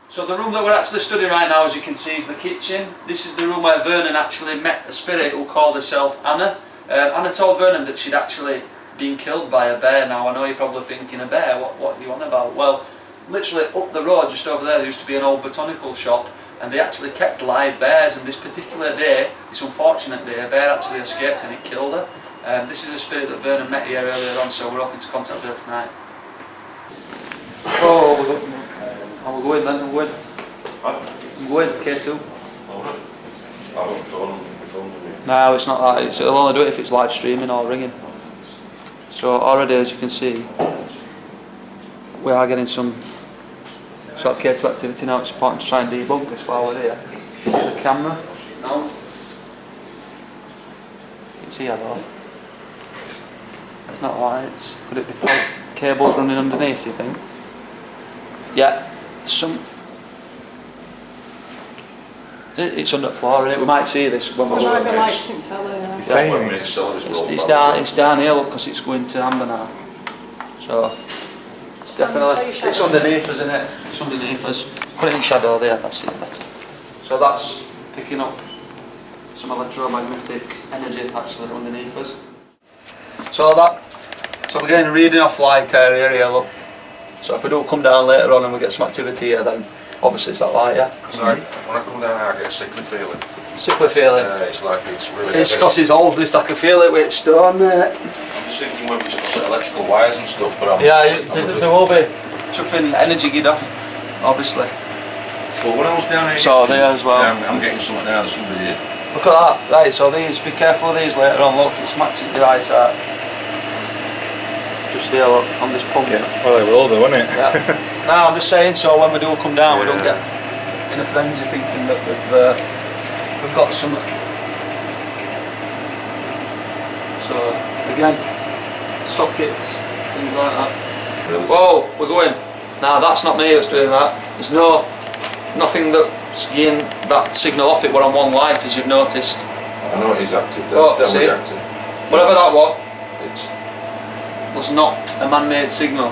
So the room that we're actually studying right now, as you can see, is the kitchen. This is the room where Vernon actually met a spirit who called herself Anna. Anna told Vernon that she'd actually been killed by a bear. Now I know you're probably thinking, a bear, what are you on about? Well, literally up the road, just over there used to be an old botanical shop, and they actually kept live bears, and this particular day, this unfortunate day, a bear actually escaped and it killed her. This is a spirit that Vernon met here earlier on, so we're hoping to contact her tonight. Oh, we'll go in then, we'll go in. We'll go in, K2. I won't phone me. No, it's not that. It'll only do it if it's live streaming or ringing. So already, as you can see, we are getting some sort of K2 activity now. It's important to try and debunk this while we're here. Is it the camera? No. You can see how though. It's not lights. Could it be cables running underneath, do you think? Yeah. It's under the floor, isn't it? We might see this when we're going. There might be lights in Cellar, yeah. It's down here, look, because it's going to amber now. So, it's definitely, it's underneath us, isn't it? It's underneath us. Put it in shadow there, that's it better. So that's picking up some electromagnetic energy actually underneath us. So we're getting a reading off light area here, look. So if we do come down later on and we get some activity here, then obviously it's that light, yeah? Sorry, when I come down I get a sickly feeling. Sickly feeling? Yeah, it's like it's really It's because it's old, this, I can feel it with stone, mate. I'm just thinking whether it's got electrical wires and stuff, but there will be chuffing energy get off, obviously. But when I was down here so there as well. I'm getting something now, there's somebody here. Look at that, right, so these, be careful of these later on, look, it's matching your eyesight. Just here, look, on this pump. Yeah, well, they will do, won't it? Yeah. No, I'm just saying, so when we do come down, we don't get in a frenzy thinking that we've got some. So, again, sockets, things like that. Really? Whoa, we're going. Nah, that's not me that's doing that. There's nothing that's getting that signal off it. We're on one light, as you've noticed. I know it is active, that's definitely active. Whatever that was not a man-made signal.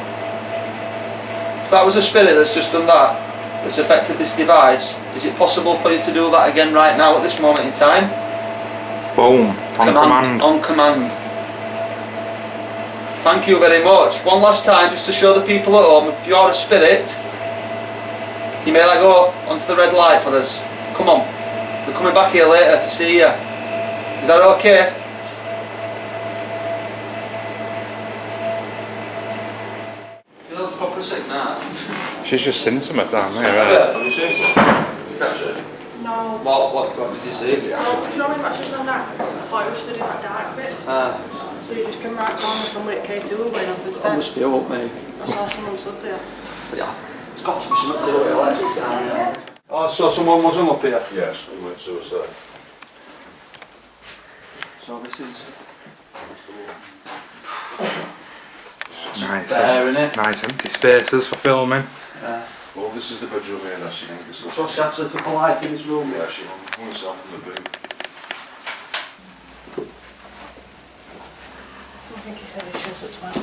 If that was a spirit that's just done that, that's affected this device, is it possible for you to do that again right now at this moment in time? Boom. On command. On command. Thank you very much. One last time, just to show the people at home, if you're a spirit, you may let go onto the red light for us. Come on. We're coming back here later to see you. Is that okay? Proper sick now. She's just seen something down there, right? Yeah, have you seen something? You can't see it? No. What did you see? Do you know when that's just done that? I thought it was stood in that dark bit. So you just come right down from where K2 went off instead. That must be up, mate. I saw someone stood there. But yeah, it's got to be something to do with it. Oh, so someone was hung up here? Yes, he went suicide. So this is... Nice. There, innit? Nice empty spaces for filming. Well, this is the bedroom here, and she hung herself. So she actually took a life in his room? Yeah, she hung herself in the boot. I think he said he shows at 12.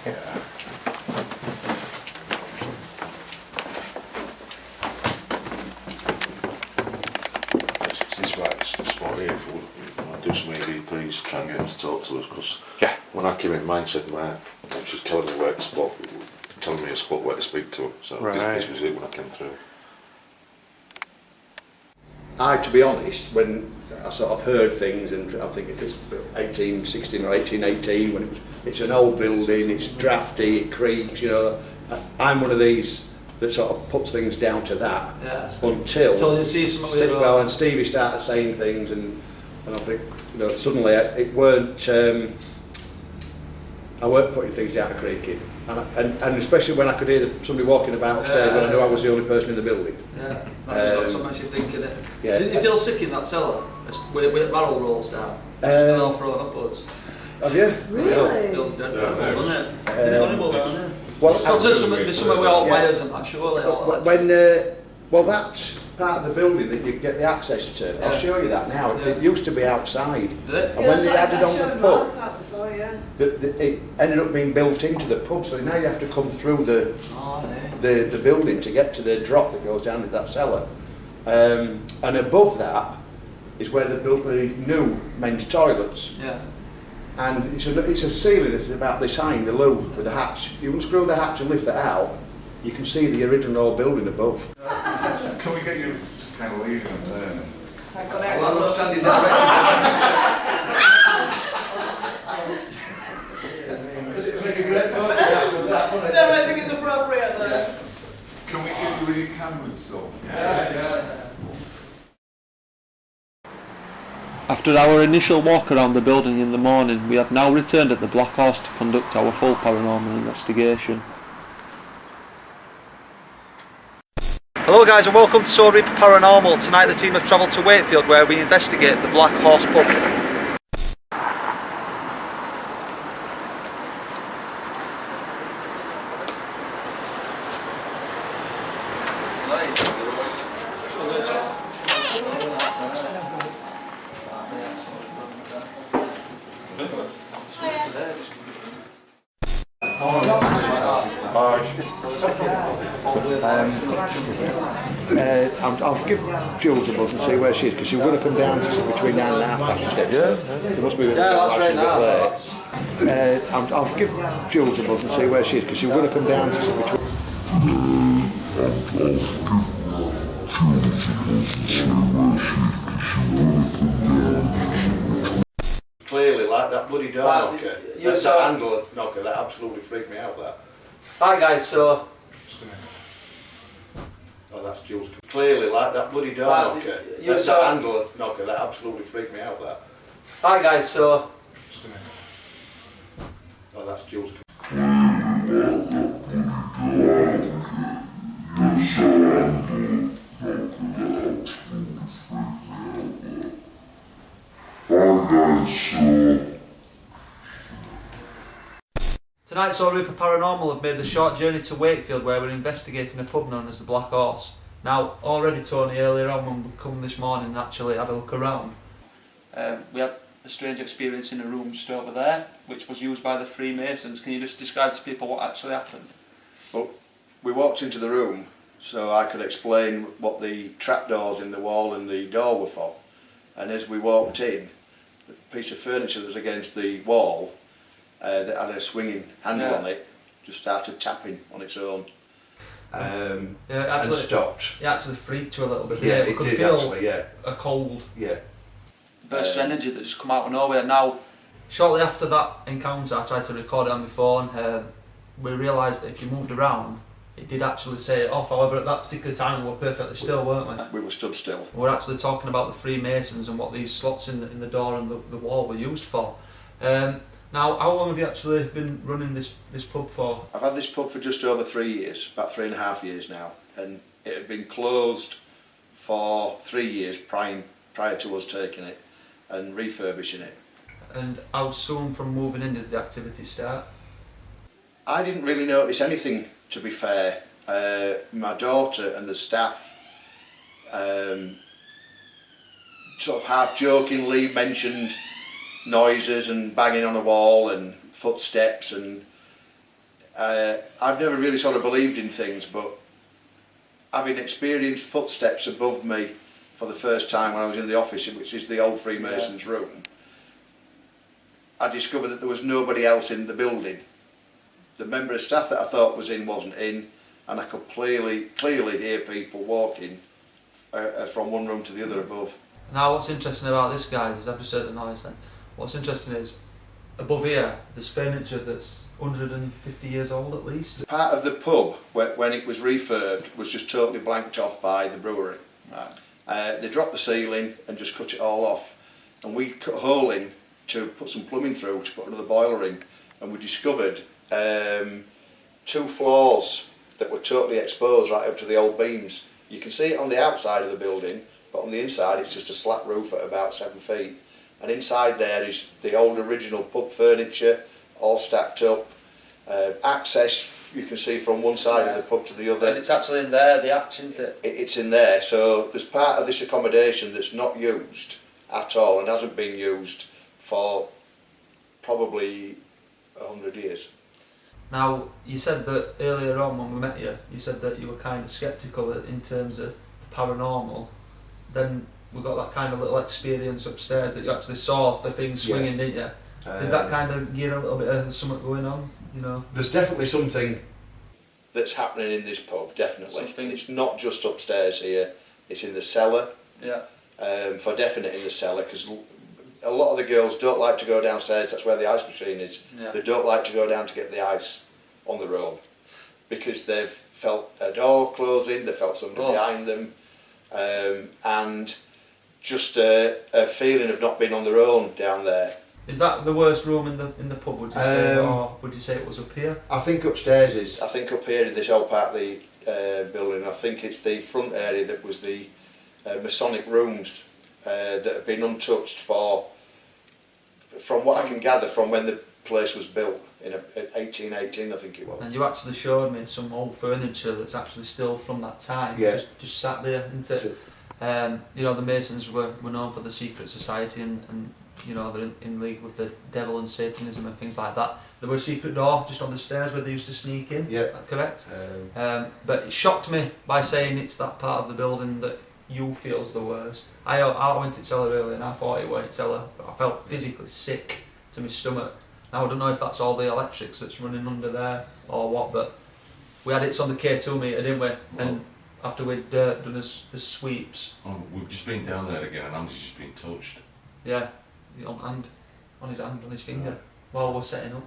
Yeah. It's this right spot here for when I do some EVPs, try and get them to talk to us, because when I came in, mine said Mark, and she's telling me where to spot, telling me a spot where to speak to her, so this was it when I came through. To be honest, when I sort of heard things, and I'm thinking it's 1816 or 1818, when it's an old building, it's drafty, it creaks, you know. I'm one of these that sort of puts things down to that until you see something and Stevie started saying things, and I think, you know, suddenly it weren't. I weren't putting things down to creaking, and especially when I could hear somebody walking about upstairs when I knew I was the only person in the building. Yeah, that's what makes you think, innit? Yeah. Didn't you feel sick in that cellar? With barrel rolls down? Just an all thrown upwards. Have you? Really? Feels dead, doesn't it? Well, somewhere with all wires and that, surely. Well, that's part of the building that you get the access to. I'll show you that now. It used to be outside. Did it? And when they added on the pub, it ended up being built into the pub, so now you have to come through the building to get to the drop that goes down to that cellar. And above that is where they built the new men's toilets. Yeah. And it's a ceiling that's about this high in the loo with a hatch. If you unscrew the hatch and lift that out, you can see the original building above. Can we get you just kind of leaving them there? Well, I'm not standing there. Because it would make a great photograph of that, wouldn't it? Don't I think it's appropriate though? Can we get you with your cameras still? After our initial walk around the building in the morning, we have now returned at the Black Horse to conduct our full paranormal investigation. Hello guys and welcome to Soul Reaper Paranormal. Tonight the team have travelled to Wakefield where we investigate the Black Horse pub. I'll give Jules a buzz and see where she is, because she's going to come down between 9 and 1/2 past, she said. She must be that's right now. I'll give Jules a buzz and see where she is, because she's going to come down between... Clearly, like that bloody door knocker, that handle knocker, that absolutely freaked me out, that. Hi guys, so... Oh, that's Jules. Clearly, like that bloody door knocker, that handle knocker, that absolutely freaked me out, that. Hi guys, so... Oh, that's Jules. Tonight Soul Reaper Paranormal have made the short journey to Wakefield where we're investigating a pub known as the Black Horse. Now, already Tony, earlier on when we come this morning and actually had a look around, we had a strange experience in a room just over there, which was used by the Freemasons. Can you just describe to people what actually happened? Well, we walked into the room so I could explain what the trapdoors in the wall and the door were for. And as we walked in, the piece of furniture that was against the wall that had a swinging handle on it just started tapping on its own. And stopped. It actually freaked you a little bit. Yeah, we it could did feel actually, yeah. a cold burst of energy that just come out of nowhere. Now, shortly after that encounter, I tried to record it on my phone. We realised that if you moved around, it did actually set it off. However, at that particular time, we were perfectly still, weren't we? We were stood still. We were actually talking about the Freemasons and what these slots in the door and the wall were used for. Now, how long have you actually been running this pub for? I've had this pub for just over 3 years, about 3.5 years now, and It had been closed for 3 years prior to us taking it and refurbishing it. And how soon from moving in did the activity start? I didn't really notice anything, to be fair. My daughter and the staff sort of half-jokingly mentioned noises and banging on a wall and footsteps, and I've never really sort of believed in things, but having experienced footsteps above me for the first time when I was in the office, which is the old Freemasons room, I discovered that there was nobody else in the building. The member of staff that I thought was in wasn't in, and I could clearly hear people walking from one room to the other above. Now what's interesting about this, guys, is I've just heard the noise then. What's interesting is, above here, there's furniture that's 150 years old at least. Part of the pub, when it was refurbed, was just totally blanked off by the brewery. Right. They dropped the ceiling and just cut it all off, and we cut a hole in to put some plumbing through to put another boiler in, and we discovered 2 floors that were totally exposed right up to the old beams. You can see it on the outside of the building, but on the inside it's just a flat roof at about 7 feet. And inside there is the old original pub furniture, all stacked up. Access you can see from one side of the pub to the other. And it's actually in there, the arch, isn't it? It's in there, so there's part of this accommodation that's not used at all and hasn't been used for probably 100 years. Now, you said that earlier on when we met you, you said that you were kind of sceptical in terms of the paranormal. Then we got that kind of little experience upstairs that you actually saw the thing swinging, didn't you? Did that kind of give you a little bit of something going on, you know? There's definitely something that's happening in this pub, definitely. It's not just upstairs here, it's in the cellar. Yeah. For definite in the cellar, because a lot of the girls don't like to go downstairs, that's where the ice machine is. Yeah. They don't like to go down to get the ice on their own, because they've felt a door closing, they felt somebody behind them, and just a feeling of not being on their own down there. Is that the worst room in the pub, would you say, or would you say it was up here? I think upstairs is. I think up here in this whole part of the building, I think it's the front area that was the Masonic rooms that have been untouched from what I can gather from when the place was built in 1818, I think it was. And you actually showed me some old furniture that's actually still from that time, just sat there, isn't it? You know, the Masons were known for the secret society and you know, they're in league with the devil and Satanism and things like that. There was a secret door just on the stairs where they used to sneak in, is that correct? But it shocked me by saying it's that part of the building that you feel's the worst. I went to Cellar earlier and I thought it went Cellar, but I felt physically sick to my stomach. Now I don't know if that's all the electrics that's running under there or what, but we had it on the K2 meter, didn't we? And after we'd done the sweeps. We've just been down there again and Andy's just been touched. Yeah, on his finger, while we're setting up.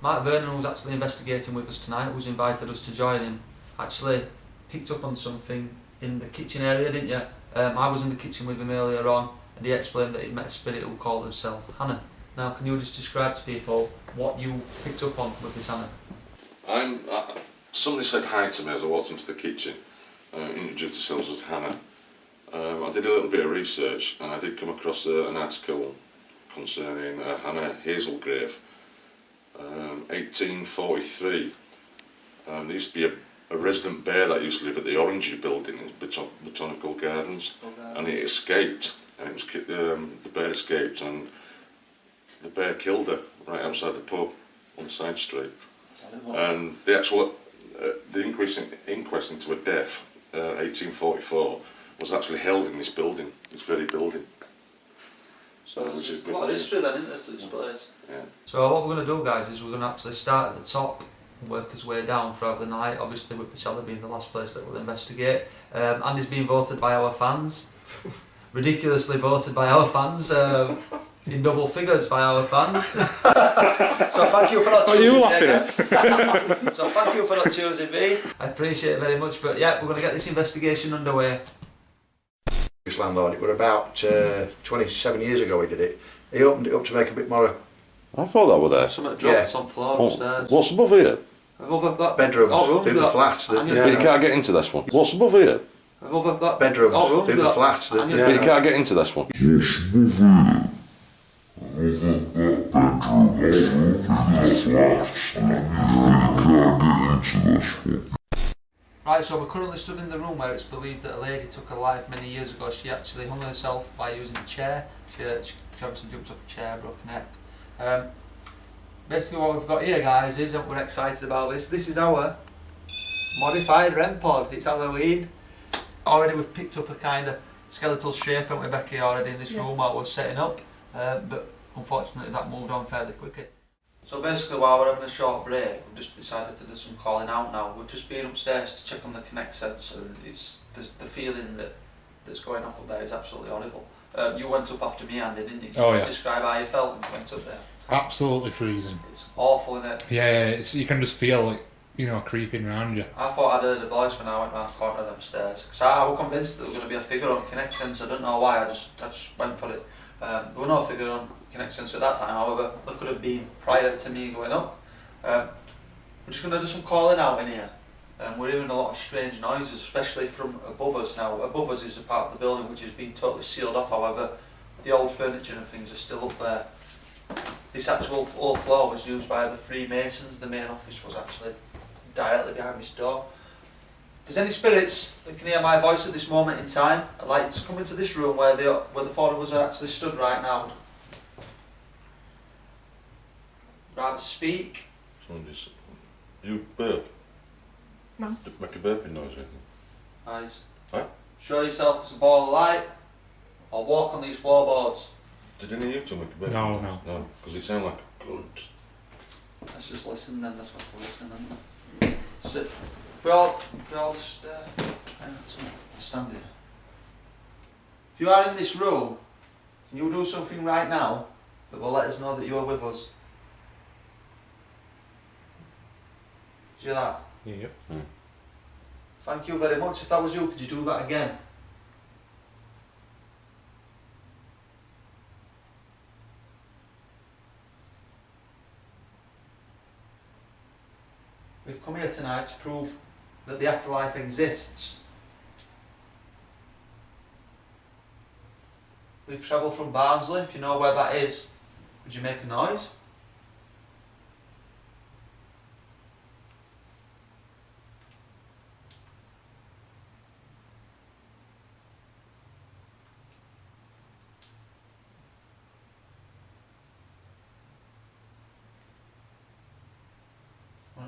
Mark Vernon was actually investigating with us tonight, who's invited us to join him. Actually picked up on something in the kitchen area, didn't you? I was in the kitchen with him earlier on, and he explained that he'd met a spirit who called himself Hannah. Now, can you just describe to people what you picked up on with this Hannah? Somebody said hi to me as I walked into the kitchen, introduced themselves as Hannah. I did a little bit of research and I did come across an article concerning Hannah Hazelgrave, 1843. There used to be a resident bear that used to live at the Orangery building in Botanical Gardens, and it escaped, and it was the bear escaped and the bear killed her right outside the pub on the side street. And the actual the inquest into her death, 1844, was actually held in this building, this very building. So there's a lot of history then, isn't there, to this place? Yeah. So what we're going to do, guys, is we're going to actually start at the top and work his way down throughout the night, obviously with the cellar being the last place that we'll investigate. Andy's been voted by our fans, ridiculously voted by our fans, in double figures by our fans. So thank you for not choosing me. What are you laughing at? So thank you for not choosing me. I appreciate it very much, but yeah, we're going to get this investigation underway. This landlord, it was about 27 years ago he did it. He opened it up to make a bit more. I thought that were there. Something dropped on the floor upstairs. What's above here? Above that Bedrooms, rooms through the that- flats. and But you can't get into this one. What's above here? above that Bedrooms, rooms through the that- flats. and But you can't get into this one. Right, so we're currently stood in the room where it's believed that a lady took her life many years ago. She actually hung herself by using a chair. She obviously jumped off a chair, broke her neck. Basically what we've got here, guys, is that we're excited about this. This is our modified REM pod. It's Halloween. Already we've picked up a kind of skeletal shape, haven't we, Becky, already in this room while we're setting up. But unfortunately that moved on fairly quickly. So basically while we're having a short break, we've just decided to do some calling out now. We've just been upstairs to check on the Connect sensor, and the feeling that's going off up there is absolutely horrible. You went up after me, Andy, didn't you? Can you just describe how you felt when you went up there? Absolutely freezing. It's awful, isn't it? Yeah, you can just feel like, creeping around you. I thought I'd heard a voice when I went round the corner of them stairs. Because I was convinced there was going to be a figure on Connect sensor. I don't know why, I just went for it. There were no figure on Connect sensor at that time, however, there could have been prior to me going up. We're just going to do some calling out in here. We're hearing a lot of strange noises, especially from above us now. Above us is a part of the building which has been totally sealed off, however, the old furniture and things are still up there. This actual floor was used by the Freemasons. The main office was actually directly behind this door. If there's any spirits that can hear my voice at this moment in time, I'd like you to come into this room where the four of us are actually stood right now. Rather speak. Someone just... You burp? No. Make a burping noise or anything? Eyes. Huh? Show yourself as a ball of light, or walk on these floorboards. Did any of you two make a burping No, noise? No, because it sounded like a grunt. Let's just listen then, let's have to listen. So, if we all just stand here. If you are in this room, can you do something right now that will let us know that you are with us? Do you hear that? Yep. Thank you very much. If that was you, could you do that again? We've come here tonight to prove that the afterlife exists. We've travelled from Barnsley. If you know where that is, would you make a noise?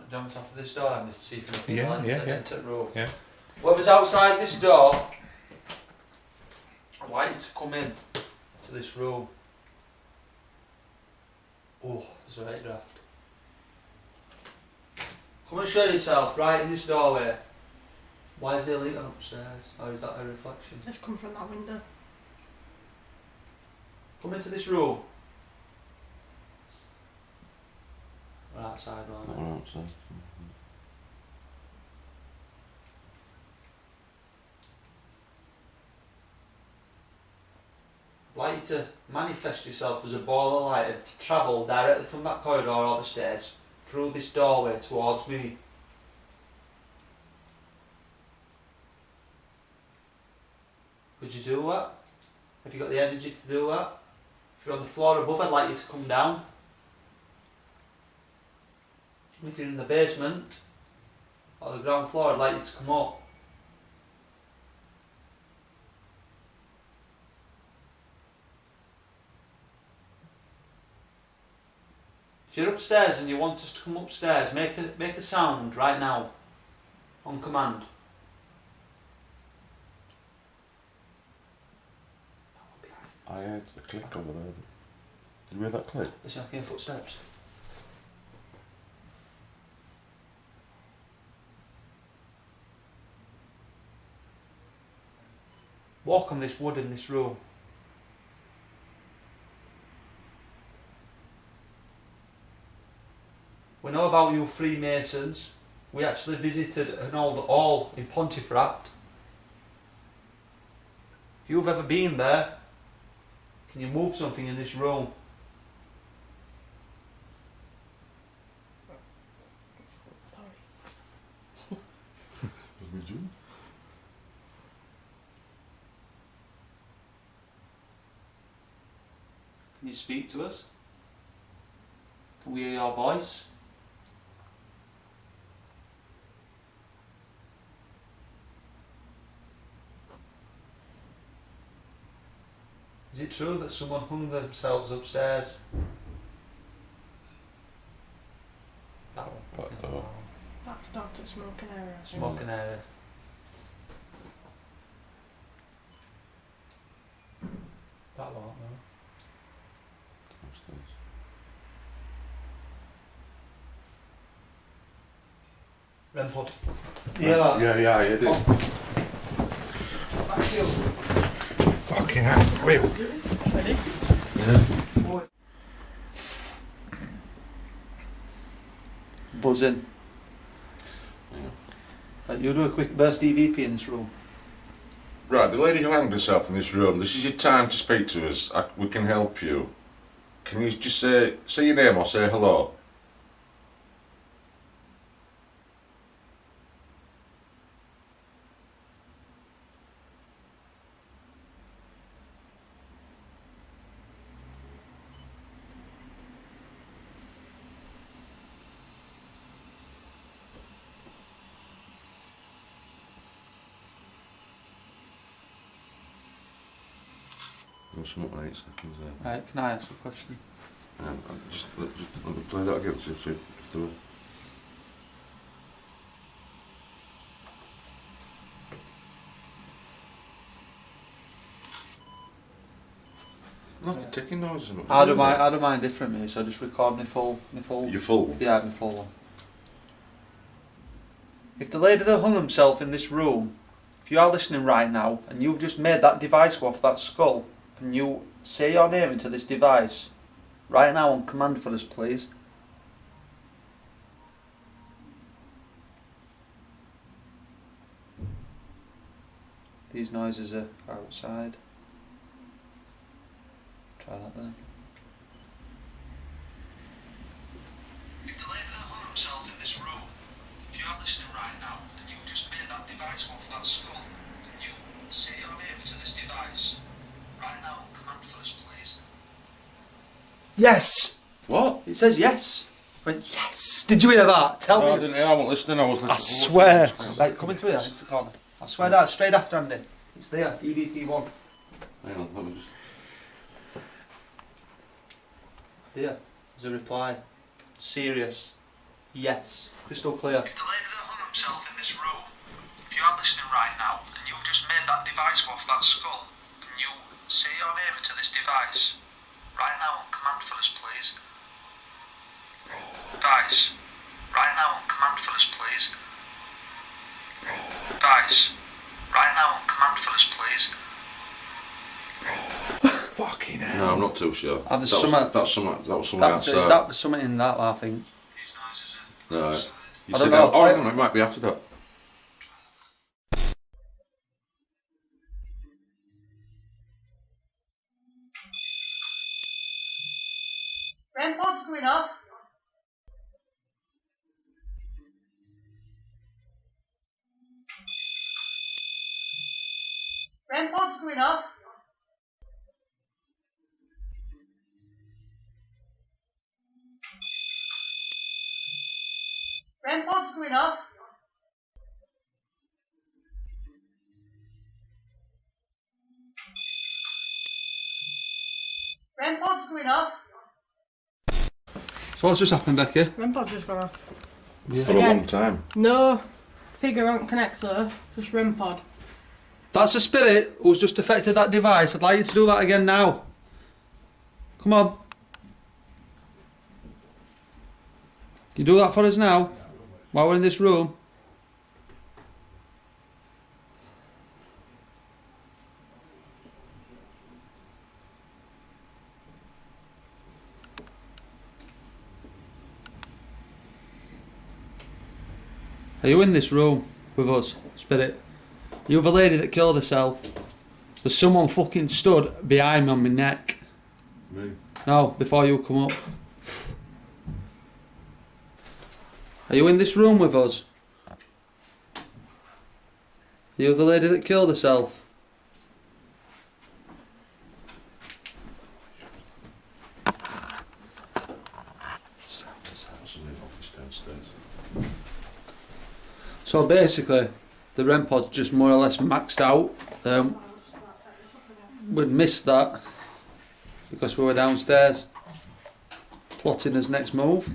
Down after this door and to see if anything will enter the room. Yeah. Whoever's outside this door, I'd like you to come in to this room. Oh, there's a right draft. Come and show yourself right in this doorway. Why is there a light on upstairs? Or is that a reflection? Let's come from that window. Come into this room. We're outside, right? Not outside. I'd like you to manifest yourself as a ball of light and to travel directly from that corridor or the stairs through this doorway towards me. Could you do that? Have you got the energy to do that? If you're on the floor above, I'd like you to come down. If you're in the basement or the ground floor, I'd like you to come up. If you're upstairs and you want us to come upstairs, make a sound right now, on command. I heard a click over there. Did you hear that click? Listen, I can hear footsteps. Walk on this wood in this room. We know about you Freemasons. We actually visited an old hall in Pontefract. If you've ever been there, can you move something in this room? Can you speak to us? Can we hear your voice? Is it true that someone hung themselves upstairs? That one. Back door. That's not the smoking area. I think. Smoking area. That one, no. Upstairs. Renford. Yeah. Yeah, I did. Back to you. Fucking hell. Wait. Ready? Yeah. Buzzing. Yeah. You do a quick burst EVP in this room. Right, the lady who hanged herself in this room, this is your time to speak to us. We can help you. Can you just say your name or say hello? Some up in 8 seconds there. Right, can I ask a question? Just let me play that again, see if there were... Like ticking noises. I don't mind different me, so just record my full. You're full? Yeah, my full one. If the lady that hung himself in this room, if you are listening right now and you've just made that device go off that skull, can you say your name into this device right now on command for us, please? These noises are outside. Try that then. If the lady that hung himself in this room, if you are listening right now and you've just made that device go off that skull, can you say your name into this device right now on command for us, please? Yes! What? It says yes. I went, yes! Did you hear that? Tell No, I me. didn't hear, I wasn't listening, I was listening. I swear. Right, come into here, into the corner. I swear down, straight after Andy. It's there, EVP1. Hang on, let me just... It's there. There's a reply. Serious. Yes. Crystal clear. If the lady that hung himself in this room, if you are listening right now, and you've just made that device go off that skull, can you say your name into this device right now on command for us, please? Guys, right now on command for us, please. Guys, right now on command for us, please. Fucking hell. No, I'm not too sure. That was That was something outside. That was something in that, I think. No, you I said don't know. that. Oh, hang on, it might be after that. REM pod's going off. REM pod's going off. REM pod's going off. REM pod's going off. So what's just happened, Becky? REM pod's just gone off. For a long time. No figure on connector, just REM pod. That's a spirit who's just affected that device. I'd like you to do that again now. Come on. Can you do that for us now? While we're in this room? Are you in this room with us, spirit? You're the lady that killed herself. There's someone fucking stood behind me on my neck. Me? No, before you come up. Are you in this room with us? Are you the lady that killed herself? So basically, the REM pod's just more or less maxed out. We'd missed that because we were downstairs plotting his next move.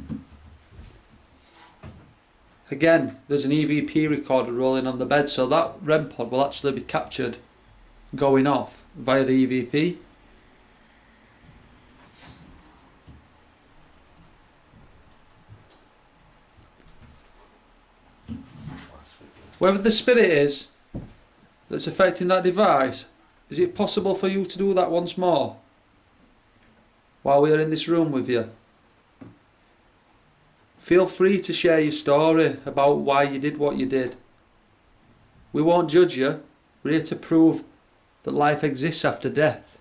Again, there's an EVP recorder rolling on the bed, so that REM pod will actually be captured going off via the EVP. Whoever the spirit is that's affecting that device, is it possible for you to do that once more while we are in this room with you? Feel free to share your story about why you did what you did. We won't judge you. We're here to prove that life exists after death.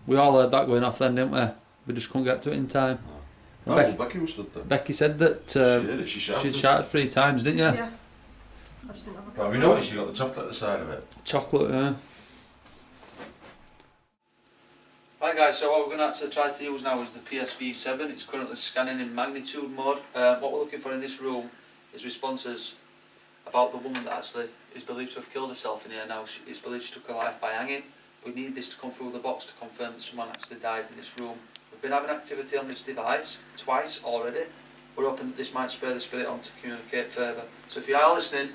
We all heard that going off then, didn't we? We just couldn't get to it in time. Oh, Becky was stood there. Becky said that She did it, she shouted. she'd shouted 3 times, didn't you? Yeah. I just didn't have a But have you noticed you got the chocolate at the side of it? Chocolate, yeah. Right guys, so what we're going to actually try to use now is the PSV7. It's currently scanning in magnitude mode. What we're looking for in this room is responses about the woman that actually is believed to have killed herself in here now. It's believed she took her life by hanging. We need this to come through the box to confirm that someone actually died in this room. We've been having activity on this device twice already. We're hoping that this might spur the spirit on to communicate further. So if you are listening,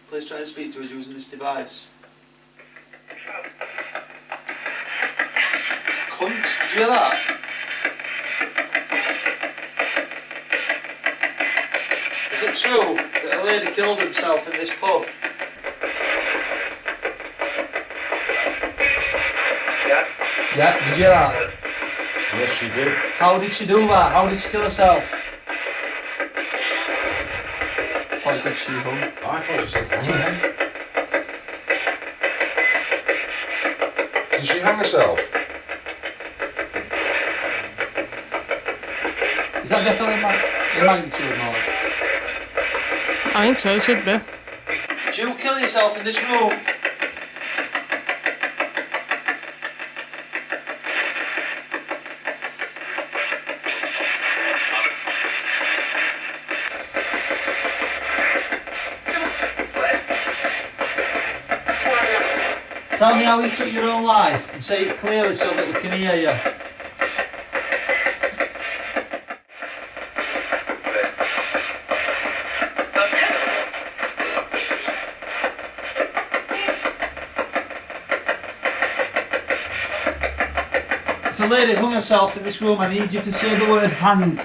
please try to speak to us using this device. Cunt, did you hear that? Is it true that a lady killed himself in this pub? Yeah, did you hear that? Yes, she did. How did she do that? How did she kill herself? I said she hung. I thought she said Did she hang herself? Is that definitely in magnitude mode? I think so, it should be. Did you kill yourself in this room? Tell me how you took your own life and say it clearly so that we can hear you. If a lady hung herself in this room, I need you to say the word hanged.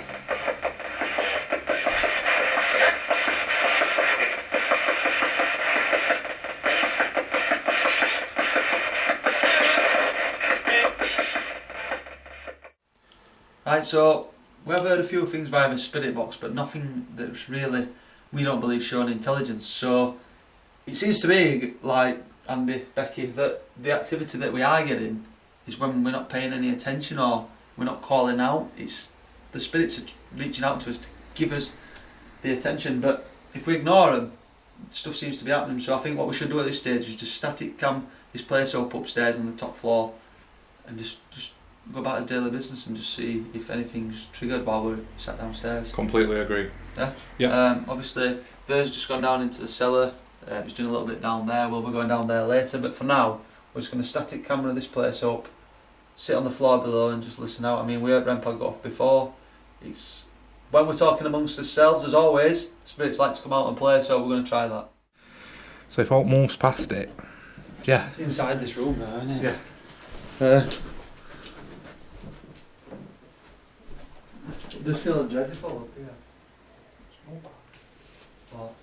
Right, so we have heard a few things via the spirit box, but nothing that's really, we don't believe, shown intelligence. So it seems to me, like Andy, Becky, that the activity that we are getting is when we're not paying any attention or we're not calling out. It's the spirits are reaching out to us to give us the attention, but if we ignore them, stuff seems to be happening. So I think what we should do at this stage is just static cam this place up upstairs on the top floor and just go about his daily business and just see if anything's triggered while we're sat downstairs. Completely agree. Yeah? Yeah. Obviously, Vern's just gone down into the cellar. He's doing a little bit down there. We'll be going down there later, but for now, we're just going to static camera this place up, sit on the floor below and just listen out. I mean, we heard REM-pod go off before. It's when we're talking amongst ourselves, as always, spirits like to come out and play, so we're going to try that. So if Alt moves past it, yeah. It's inside this room now, isn't it? Yeah. Just feeling dreadful up here. What?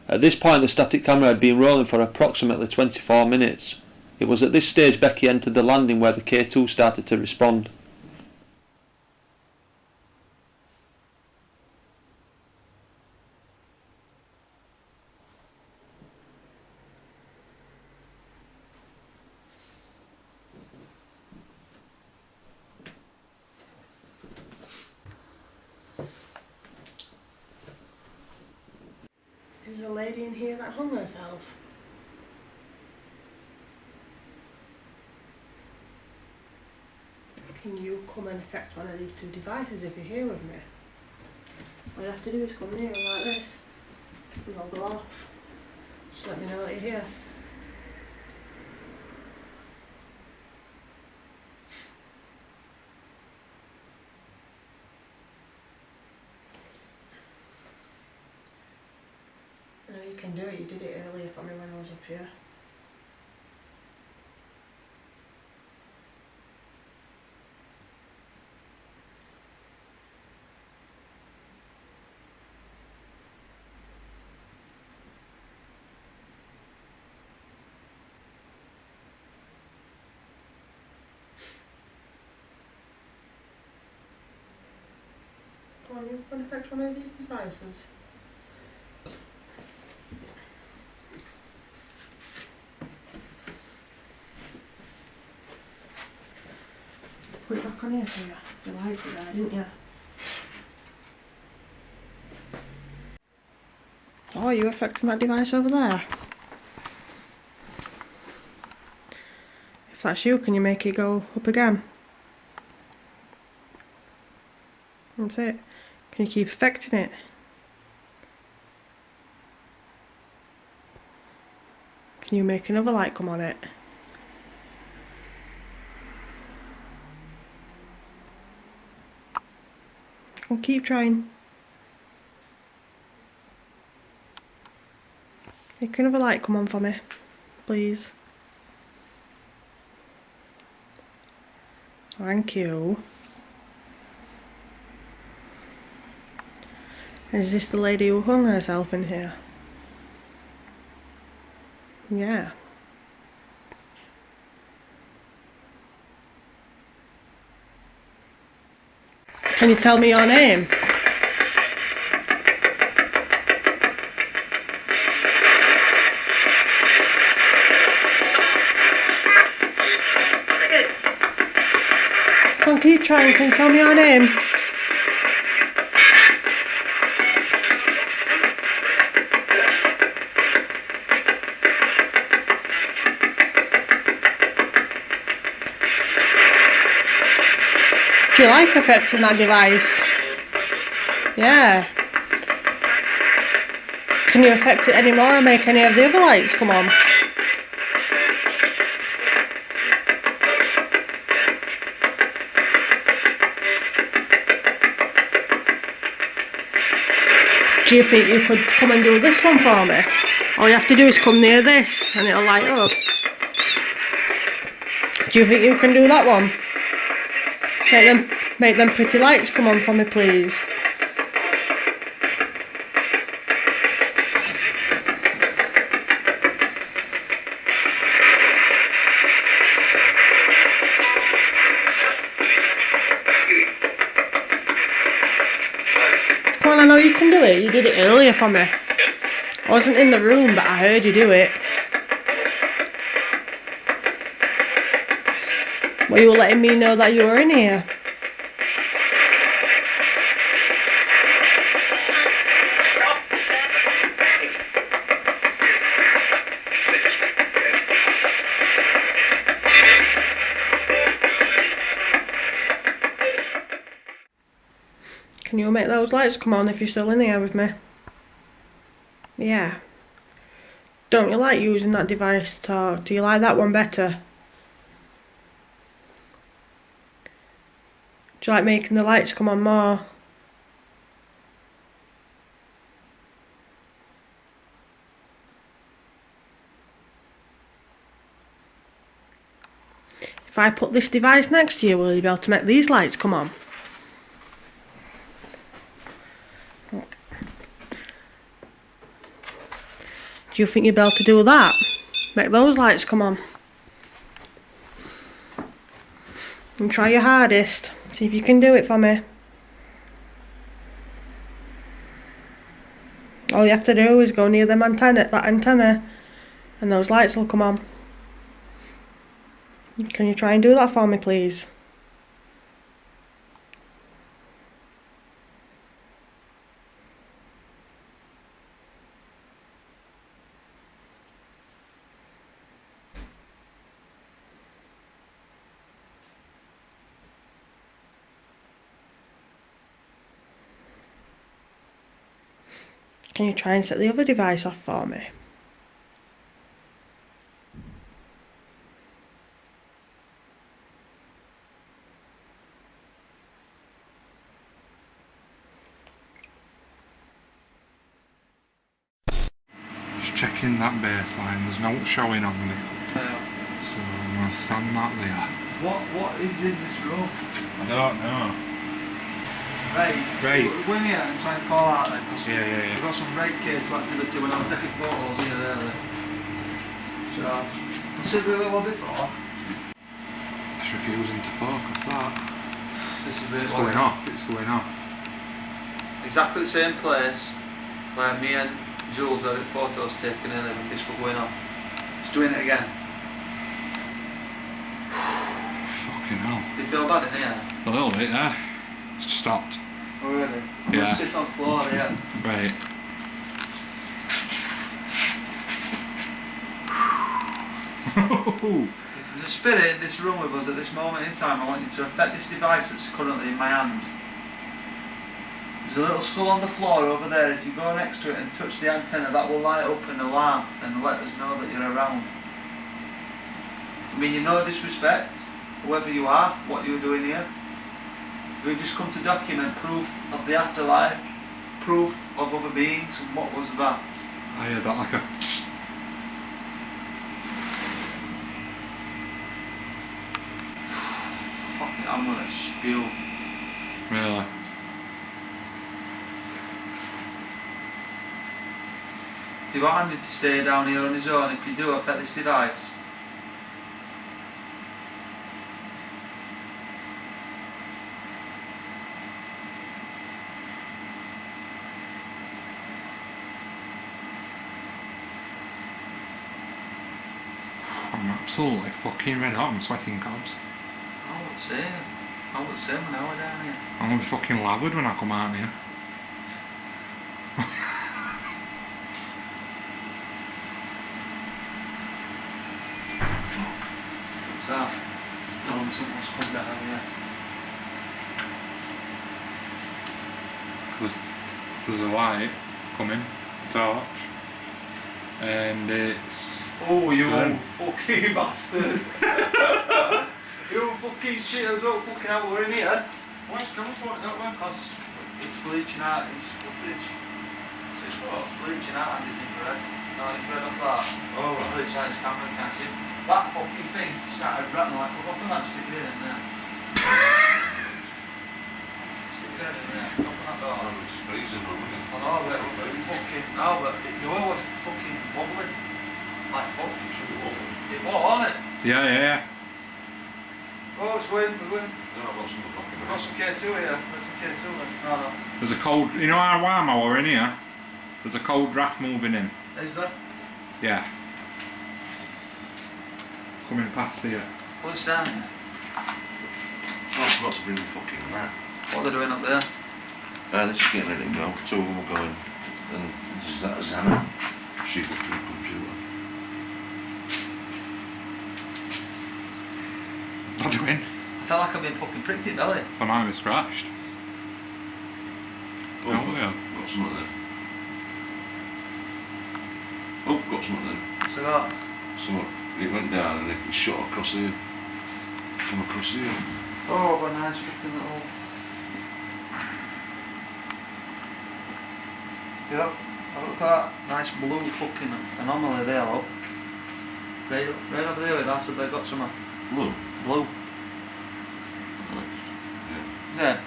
At this point the static camera had been rolling for approximately 24 minutes. It was at this stage Becky entered the landing where the K2 started to respond. There's a lady in here that hung herself. Can you come and affect one of these two devices if you're here with me? All you have to do is come near and like this, and they'll go off. Just let me know that you're here. I know you can do it, you did it earlier for me when I was up here. Come on, you can affect one of these devices. Put it back on here for you. You liked it there, didn't you? Oh, are you affecting that device over there? If that's you, can you make it go up again? That's it. Can you keep affecting it? Can you make another light come on it? I'll keep trying. Make another light come on for me, please. Thank you. Is this the lady who hung herself in here? Yeah. Can you tell me your name? Come on, keep trying. Can you tell me your name? Do you like affecting that device? Yeah. Can you affect it anymore and make any of the other lights come on? Do you think you could come and do this one for me? All you have to do is come near this and it'll light up. Do you think you can do that one? Make them pretty lights come on for me, please. Come on, I know you can do it. You did it earlier for me. I wasn't in the room, but I heard you do it. Were you letting me know that you were in here? Can you make those lights come on if you're still in here with me? Yeah. Don't you like using that device to talk? Do you like that one better? Do you like making the lights come on more? If I put this device next to you, will you be able to make these lights come on? Do you think you'll be able to do that? Make those lights come on? And try your hardest. See if you can do it for me. All you have to do is go near that antenna, and those lights will come on. Can you try and do that for me, please? Can you try and set the other device off for me? Just checking that baseline, there's no showing on it. So I'm going to stand that there. What is in this room? I don't know. Right. Go in here and try and call out then. Yeah. We've got some rate K2 activity when I'm taking photos here earlier. So, consider it what before. It's refusing to focus that. This is It's going off, it's going off. Exactly the same place where me and Jules were at photos taken earlier when this was going off. It's doing it again. Fucking hell. Do you feel bad in here? A little bit, yeah. It's just stopped. Oh really? I'm Yeah. gonna sit on the floor here. Right. If there's a spirit in this room with us at this moment in time, I want you to affect this device that's currently in my hand. There's a little skull on the floor over there. If you go next to it and touch the antenna, that will light up an alarm and let us know that you're around. I mean, you no disrespect, whoever you are, what you're doing here. We've just come to document proof of the afterlife, proof of other beings, and what was that? I heard that like a... Fucking, I'm gonna spew. Really? Do you want Andy to stay down here on his own? If you do, affect this device. I'm absolutely fucking red hot, I'm sweating cobs. I would say when I were down here. I'm gonna be fucking lathered when I come out here. What's that? Tell me something's come down here. There's a light coming, torch, and it's... Oh, you Good. fucking bastard! You fucking shit as well, fucking hell, we're in here. Why is the camera pointing that way? Because it's bleaching out his footage. So it's what? It's bleaching out and his infrared. No, infrared off that. Oh, right. Bleaching out his camera, can't see. That fucking thing started rattling like, fuck off the man, stick it in there. Stick it in there, open that door. Oh, it's freezing, wasn't it? I know, but it was fucking, no, but you know what's fucking wobbling? Like fuck. It should be awful. It was, wasn't it? Yeah. Oh, it's we're going. No, I've got some back in We've got some K2 here. We've got some K2 then. No. There's a cold... You know how warm I were in here? There's a cold draft moving in. Is there? Yeah. Coming past here. What's down here? Oh, I forgot to bring the fucking rat. What are they doing up there? They're just getting ready to go. Two of them are going. And there's that Zana. She's looking at the computer. What are you doing? I felt like I've been fucking pricked in belly. I might be scratched. Oh, Oh, yeah. got something there. Oh, got something there. So that. Something. It went down and it shot across here. From across here. Oh, what a nice fucking little. Yep. Have a look at that nice blue fucking anomaly there, look. Right over there with that, so they've got some Blue. blue. Yeah. Yeah.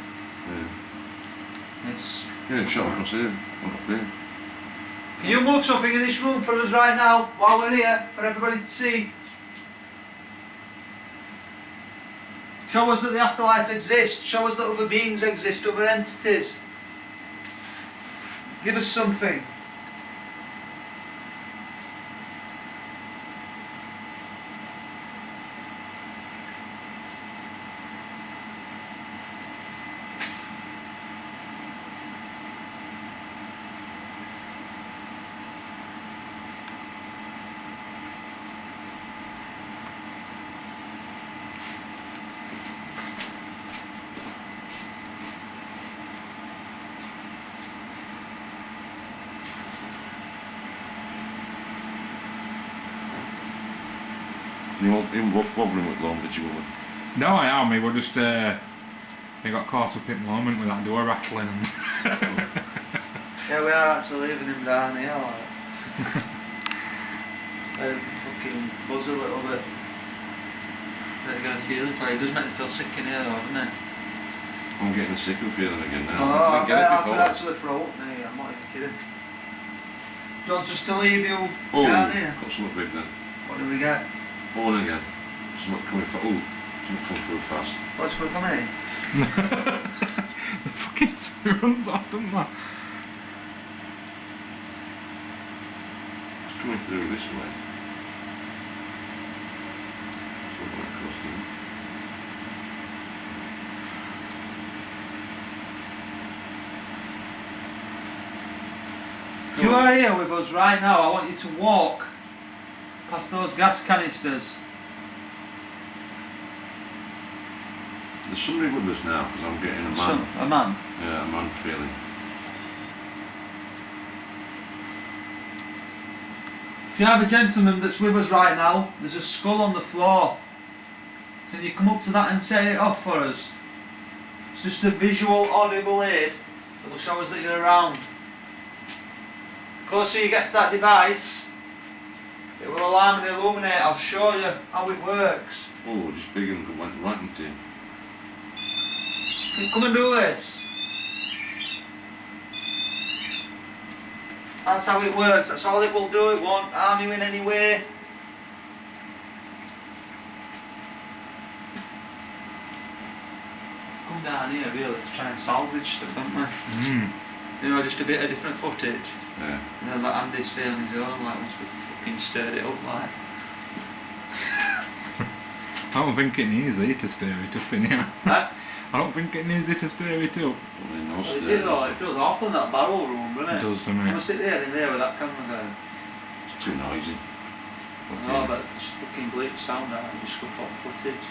Yeah. It's. Yeah, it shot across here. Went up here. Can you move something in this room for us right now while we're here for everybody to see? Show us that the afterlife exists. Show us that other beings exist, other entities. Give us something. You won't even bothering with Lone Vigil? No, I am. He was just. He got caught up in the moment with that door rattling. And Yeah, we are actually leaving him down here. Like. Fucking buzz a little bit. I get a feeling for it. It does make me feel sick in here though, doesn't it? I'm getting a sick feeling again now. Oh, I could actually throw up me, I'm not even kidding. Do you want us to leave you down here? Got something big then. What do we get? On again. Something coming for. Something coming through fast. What's good for me? the fucking two runs off, doesn't that? It's coming through this way. Something across here. If you are here with us right now, I want you to walk past those gas canisters. There's somebody with us now because I'm getting a man. A man? Yeah, a man feeling. If you have a gentleman that's with us right now, there's a skull on the floor. Can you come up to that and set it off for us? It's just a visual, audible aid that will show us that you're around. The closer you get to that device, it will alarm and illuminate. I'll show you how it works. Oh, just big and went right into him. Can you come and do this? That's how it works, that's all it will do, it won't harm you in any way. Come down here really to try and salvage stuff, haven't we? You know, just a bit of different footage. Yeah. And then let Andy stay on his own, like once we fucking stirred it up, like. I don't think it needs thee to stir it up in here. Huh? I don't think it needs thee to stir it up. Well, is it though? It feels awful in that barrel room, doesn't it? It does, doesn't I'm it? gonna sit there in there with that camera going. It's too noisy. No, but just fucking bleach sound out and just go fuck footage.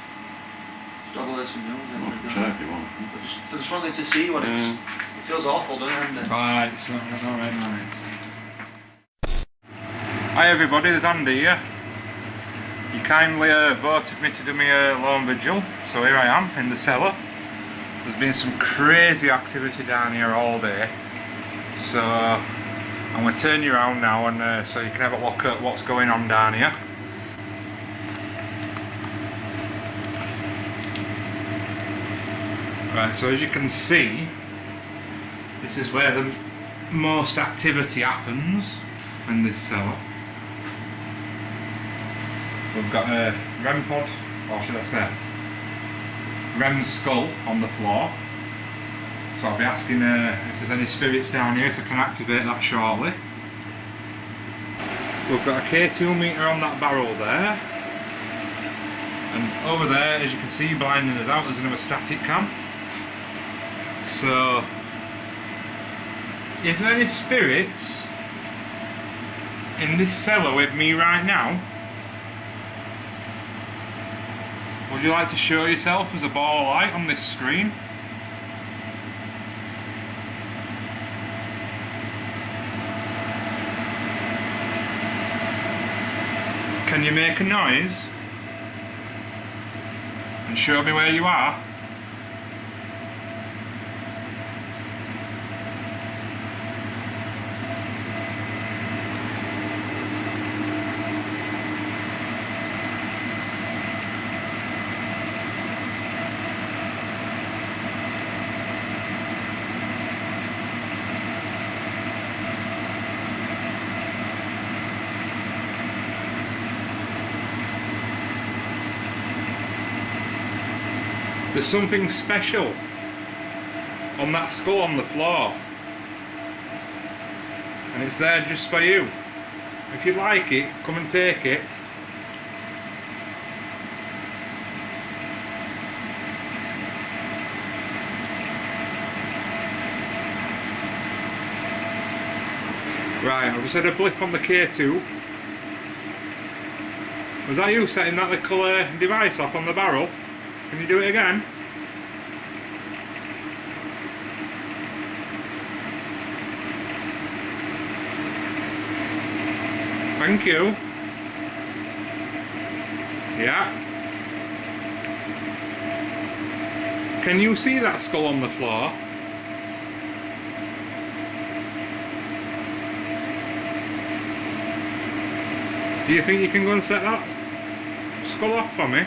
Just have a listen to music. Try if you want. I just wanted to see what it's. It feels awful, doesn't it? Right, so alright, nice. Hi everybody, there's Andy here. You kindly voted me to do me a lone vigil, so here I am in the cellar. There's been some crazy activity down here all day, so I'm going to turn you around now and so you can have a look at what's going on down here. Right, so as you can see, this is where the most activity happens in this cellar. We've got a REM pod, or should I say REM skull on the floor. So I'll be asking if there's any spirits down here, if they can activate that shortly. We've got a K2 meter on that barrel there. And over there, as you can see, blinding us out, there's another static cam. So, is there any spirits in this cellar with me right now? Would you like to show yourself as a ball of light on this screen? Can you make a noise? And show me where you are? There's something special on that skull on the floor, and it's there just for you. If you like it, come and take it. Right, I've just had a blip on the K2. Was that you setting that little device off on the barrel? Can you do it again? Thank you. Yeah. Can you see that skull on the floor? Do you think you can go and set that skull off for me?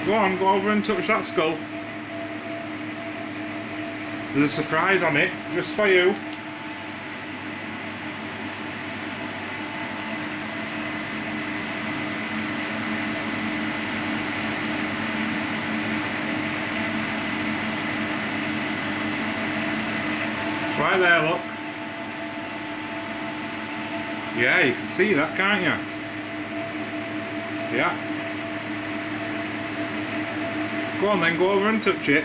Go on, go over and touch that skull. There's a surprise on it, just for you. It's right there, look. Yeah, you can see that, can't you? Yeah. Go on then, go over and touch it.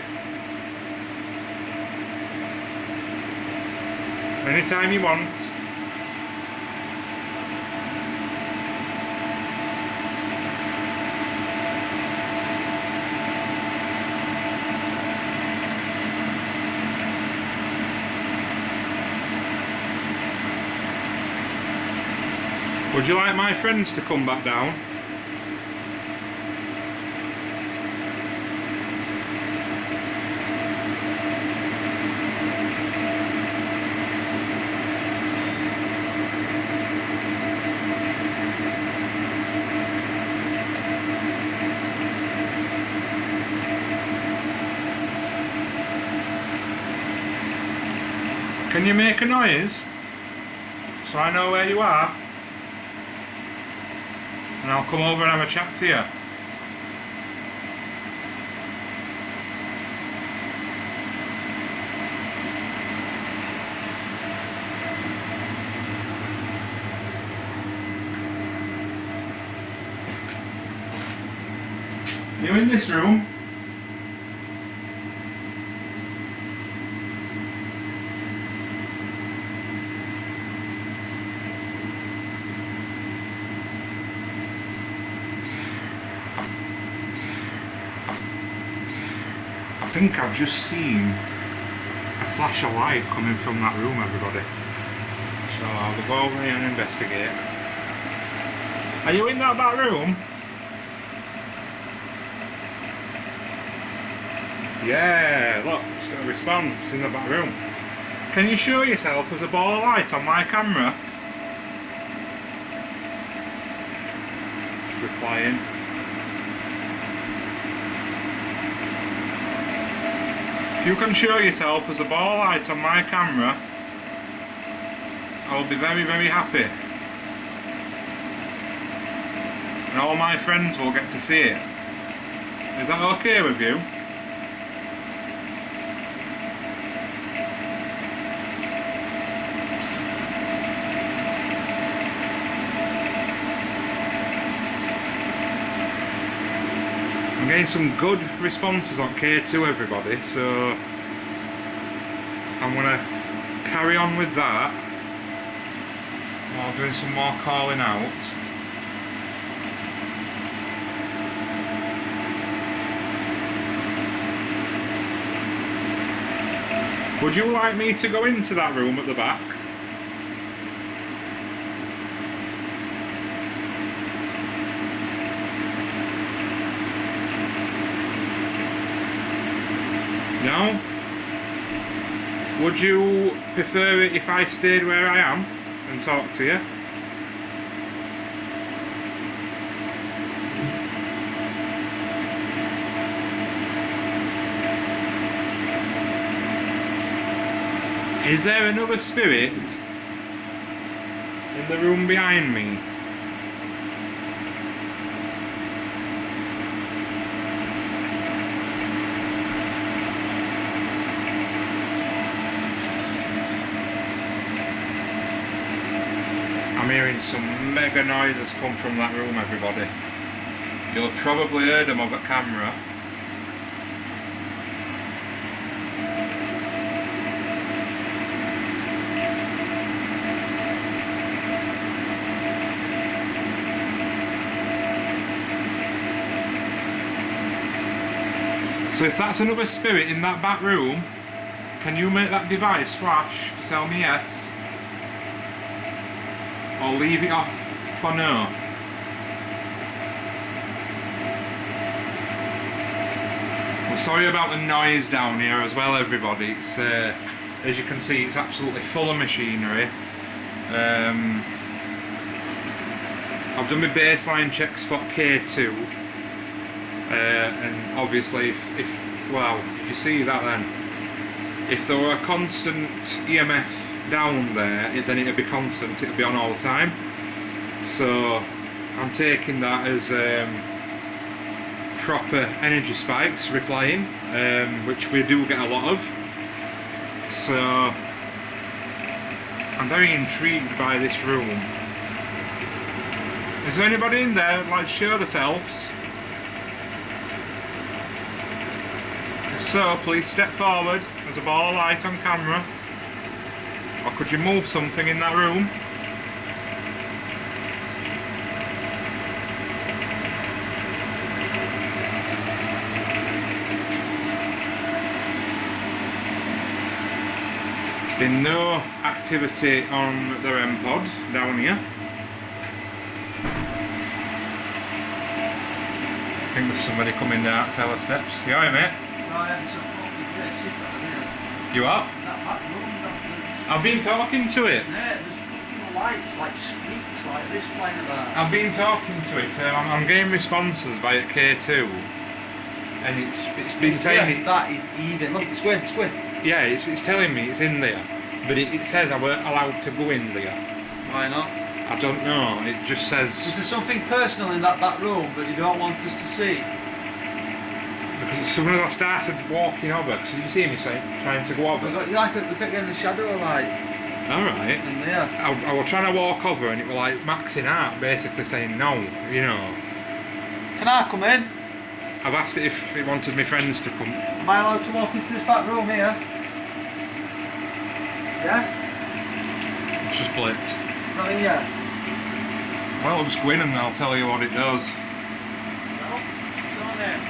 Anytime you want. Would you like my friends to come back down? Can you make a noise so I know where you are? And I'll come over and have a chat to you. You in this room? I think I've just seen a flash of light coming from that room, everybody. So I'll go over here and investigate. Are you in that back room? Yeah, look, it's got a response in the back room. Can you show yourself as a ball of light on my camera? It's replying. If you can show yourself as a ball of light on my camera, I will be very, very happy. And all my friends will get to see it. Is that okay with you? I'm getting some good responses on K2, everybody, so I'm going to carry on with that while doing some more calling out. Would you like me to go into that room at the back? No? Would you prefer it if I stayed where I am and talked to you? Is there another spirit in the room behind me? I'm hearing some mega noises come from that room, everybody. You'll have probably heard them over camera. So if that's another spirit in that back room, can you make that device flash to tell me yes? or leave it off for now? Well, sorry about the noise down here as well, everybody. It's as you can see, it's absolutely full of machinery. I've done my baseline checks for K2, and obviously if well, did you see that then? If there were a constant EMF down there, then it'd be constant, it'd be on all the time. So I'm taking that as proper energy spikes replying, which we do get a lot of. So I'm very intrigued by this room. Is there anybody in there that'd like to show themselves? If so, please step forward. There's a ball of light on camera. Or could you move something in that room? There's been no activity on the REM pod down here. I think there's somebody coming down Cellar steps. You alright, mate? You are? I've been talking to it. Yeah, there's fucking lights like streaks like this flying about. I've been talking to it. I'm getting responses via K2, and it's been saying that is even. Look, it's going. Yeah, it's telling me it's in there, but it says I weren't allowed to go in there. Why not? I don't know. It just says. Is there something personal in that back room that you don't want us to see? Because as soon as I started walking over, because you see me trying to go over. We kept getting the shadow light. Alright. In there. I was trying to walk over and it was like maxing out, basically saying no, you know. Can I come in? I've asked it if it wanted my friends to come. Am I allowed to walk into this back room here? Yeah? It's just blipped. Not in yet? Well, I'll just go in and I'll tell you what it does. No? It's on there.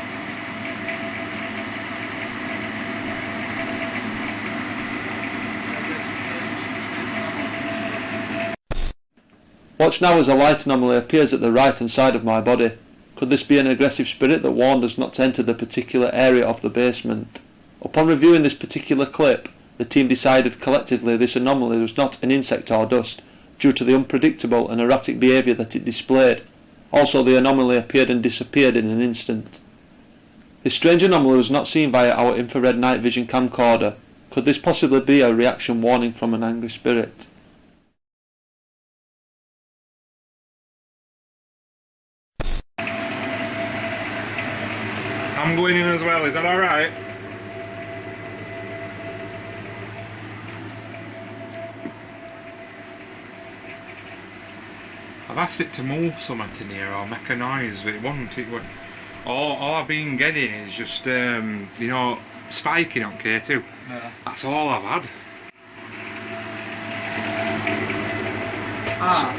Watch now as a light anomaly appears at the right hand side of my body. Could this be an aggressive spirit that warned us not to enter the particular area of the basement? Upon reviewing this particular clip, the team decided collectively this anomaly was not an insect or dust, due to the unpredictable and erratic behaviour that it displayed. Also, the anomaly appeared and disappeared in an instant. This strange anomaly was not seen via our infrared night vision camcorder. Could this possibly be a reaction warning from an angry spirit? I'm going in as well, is that alright? I've asked it to move something in here or make a noise, but it won't. All I've been getting is just, you know, spiking on K2. Yeah. That's all I've had.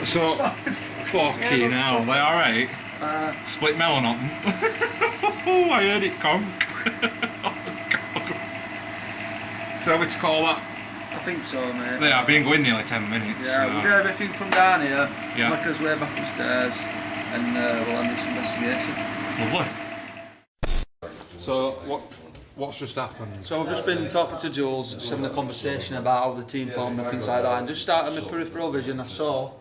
So fucking hell, they alright? Split melon on them. Oh, I heard it conk. Oh god. So which call that? I think so, mate. Yeah, I've been going nearly 10 minutes. Yeah, we'll get everything from down here, Yeah. make us way back upstairs, and we'll end this investigation. Lovely. So what's just happened? So I've just been talking to Jules, just having a conversation about how the team formed and things like that, and just starting my peripheral vision, I saw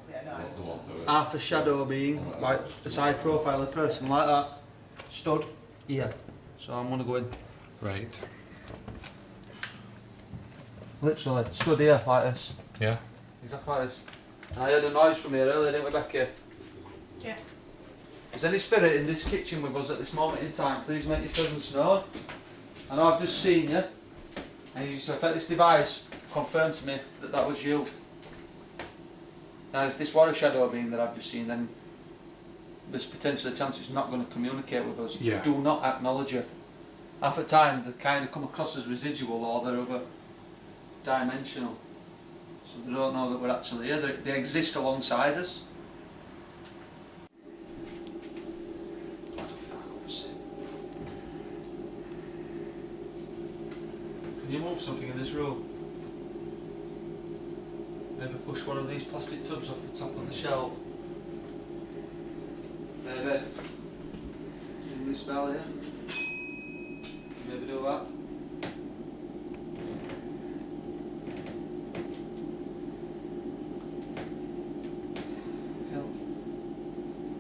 half a shadow being, like a side profile of a person like that, stood here. So I'm gonna go in. Right. Literally, stood here like this. Yeah. Exactly like this. And I heard a noise from here earlier, didn't we, Becky? Yeah. Is any spirit in this kitchen with us at this moment in time? Please make your presence known. I know I've just seen you, and you used to affect this device confirmed to me that that was you. Now, if this were a shadow being that I've just seen, then there's potentially a chance it's not going to communicate with us. Yeah. Do not acknowledge it. Half the time, they kind of come across as residual or they're other dimensional. So they don't know that we're actually here. They exist alongside us. Can you move something in this room? Maybe push one of these plastic tubs off the top of the shelf. Maybe. In this bell here. Maybe do that. Feel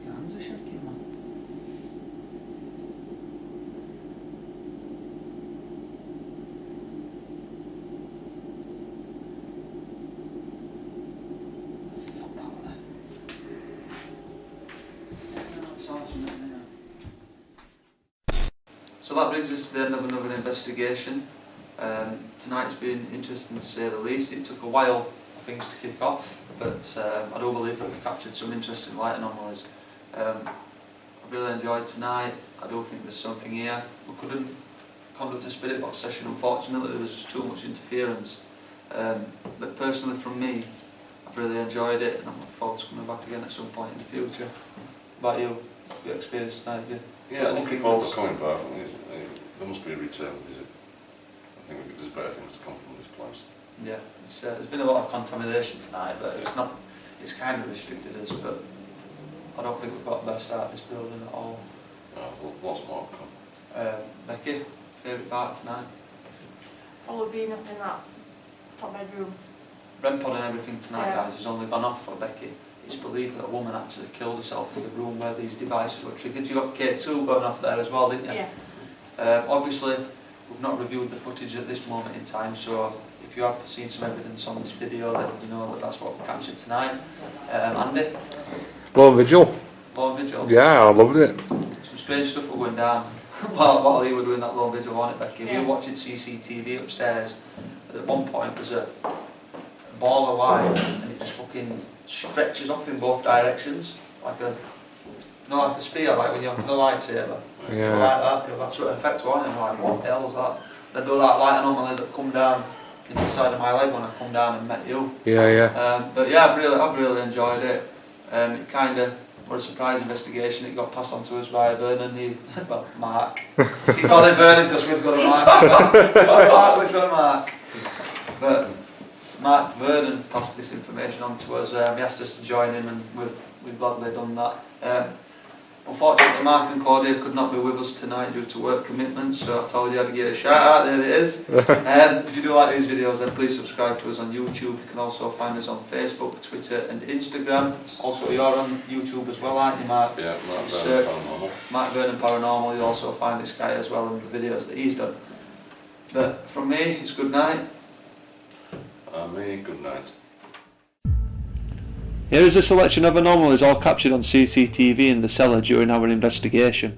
my hands are shaking, man. Fuck that one then. It's awesome, isn't it? So that brings us to the end of another investigation. Tonight's been interesting to say the least. It took a while for things to kick off, but I do believe that we've captured some interesting light anomalies. I really enjoyed tonight. I do think there's something here. We couldn't conduct a spirit box session, unfortunately. There was just too much interference. But personally, from me, I've really enjoyed it, and I'm looking forward to coming back again at some point in the future. About you, your experience tonight, Yeah, I'm looking forward to coming back. There must be a return visit. I think there's better things to come from this place. Yeah, there's been a lot of contamination tonight, but it's kind of restricted us, but I don't think we've got the best out of this building at all. No, lots more to come. Becky, favourite part tonight? Probably being up in that top bedroom. REM pod and everything tonight, Yeah. guys, has only gone off for Becky. It's believed that a woman actually killed herself in the room where these devices were triggered. You got K2 going off there as well, didn't you? Yeah. Obviously, we've not reviewed the footage at this moment in time, so if you have seen some evidence on this video, then you know that that's what we captured tonight. Andy, Lone Vigil. Lone Vigil. Yeah, I loved it. Some strange stuff were going down while you were doing that Lone Vigil, wasn't it, Becky? Yeah. We were watching CCTV upstairs. At one point, there's a ball of wire, and it just fucking stretches off in both directions, like a spear, like when you're on the lightsaber. Yeah. Like that, you know, that sort of effect, wasn't it? Like, what the hell was that? Then do that light anomaly that come down into the side of my leg when I come down and met you. Yeah. But yeah, I've really enjoyed it. It kind of was a surprise investigation. It got passed on to us by Vernon, well, Mark. He called him Vernon because we've got a Mark. We've got a Mark. But Mark Vernon passed this information on to us. He asked us to join him, and we've gladly done that. Unfortunately, Mark and Claudia could not be with us tonight due to work commitments, so I told you I'd give a shout out. There it is. If you do like these videos, then please subscribe to us on YouTube. You can also find us on Facebook, Twitter and Instagram. Also, you're on YouTube as well, aren't you, Mark? Yeah, Mark Vernon Paranormal. Mark Vernon Paranormal. You'll also find this guy as well in the videos that he's done. But from me, it's good night. Me, good night. Here is a selection of anomalies all captured on CCTV in the cellar during our investigation.